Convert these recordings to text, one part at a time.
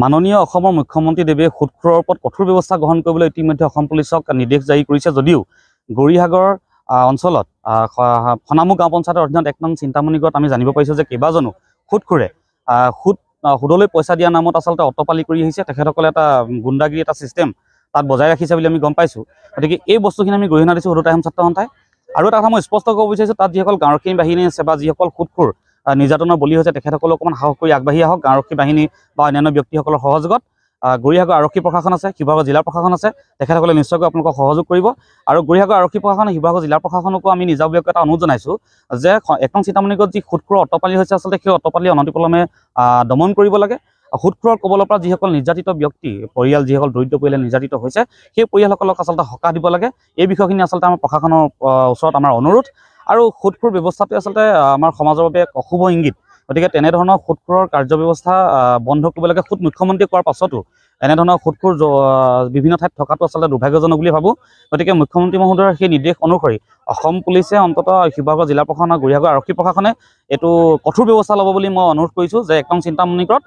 মাননীয় অসমৰ মুখ্যমন্ত্ৰী দেৱে সুদখোৰৰ ওপৰত কঠোৰ ব্যৱস্থা গ্ৰহণ কৰিবলৈ ইতিমধ্যে অসম পুলিচক নিৰ্দেশ জাৰি কৰিছে যদিও গৌৰীসাগৰ অঞ্চলত ফনামুখ গাঁও পঞ্চায়তৰ অধীনত 1 নং চিন্তামণিগড়ত আমি জানিব পাৰিছোঁ যে কেইবাজনো সুদখোৰে সুদলৈ পইচা দিয়া নামত আচলতে অটপালি কৰি আহিছে। তেখেতসকলে এটা গুণ্ডাগিৰি এটা ছিষ্টেম তাত বজাই ৰাখিছে বুলি আমি গম পাইছোঁ। গতিকে এই বস্তুখিনি আমি গৰিহণা দিছোঁ সদুতাই আহোম ছাত্ৰ সন্থাই। আৰু এটা কথা মই স্পষ্ট ক'ব বিচাৰিছোঁ, তাত যিসকল গাঁওৰক্ষী বাহিনী আছে বা যিসকল সুদখোৰ নিৰ্যাতনৰ বলি হৈছে তেখেতসকলে অকণমান সাহস কৰি আগবাঢ়ি আহক। গাঁওৰক্ষী বাহিনী বা অন্যান্য ব্যক্তিসকলৰ সহযোগত গৌৰীসাগৰ আৰক্ষী প্ৰশাসন আছে, শিৱসাগৰ জিলা প্ৰশাসন আছে, তেখেতসকলে নিশ্চয়কৈ আপোনালোকক সহযোগ কৰিব। আৰু গৌৰীসাগৰ আৰক্ষী প্ৰশাসন, শিৱসাগৰ জিলা প্ৰশাসনকো আমি নিজাববীয়াকৈ এটা অনুৰোধ জনাইছোঁ যে 1 নং চিন্তামণিগড়ত যি সুদখোৰৰ অটপালি হৈছে আচলতে সেই অটপালি অনতিপলমে দমন কৰিব লাগে। সুদখোৰৰ কবলৰ পৰা যিসকল নিৰ্যাতিত ব্যক্তি, পৰিয়াল যিসকল দৰিদ্ৰ পৰিয়ালে নিৰ্যাতিত হৈছে সেই পৰিয়ালসকলক আচলতে সকাহ দিব লাগে। এই বিষয়খিনি আচলতে আমাৰ প্ৰশাসনৰ ওচৰত আমাৰ অনুৰোধ। আৰু সুদখোৰ ব্যৱস্থাটোৱে আচলতে আমাৰ সমাজৰ বাবে এক অশুভ ইংগিত। গতিকে তেনেধৰণৰ সুদখোৰৰ কাৰ্যব্যৱস্থা বন্ধ কৰিব লাগে। খুদ মুখ্যমন্ত্ৰী কোৱাৰ পাছতো এনেধৰণৰ সুদখোৰ বিভিন্ন ঠাইত থকাটো আচলতে দুৰ্ভাগ্যজনক বুলি ভাবোঁ। গতিকে মুখ্যমন্ত্ৰী মহোদয়ৰ সেই নিৰ্দেশ অনুসৰি অসম পুলিচে অন্ততঃ শিৱসাগৰ জিলা প্ৰশাসন আৰু গৌৰীসাগৰ আৰক্ষী প্ৰশাসনে এইটো কঠোৰ ব্যৱস্থা ল'ব বুলি মই অনুৰোধ কৰিছোঁ যে 1 নং চিন্তামণিগড়ত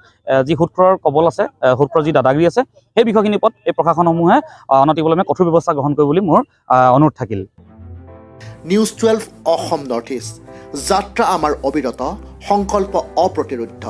যি সুদখোৰৰ কবল আছে, সুদখোৰৰ যি দাদাগিৰি আছে সেই বিষয়খিনিৰ ওপৰত এই প্ৰশাসনসমূহে অনতিপলমে কঠোৰ ব্যৱস্থা গ্ৰহণ কৰিব বুলি মোৰ অনুৰোধ থাকিল। নিউজ 12 অসম নৰ্থ ইষ্ট, যাত্ৰা আমাৰ অবিৰত, সংকল্প অপ্ৰতিৰোধ্য।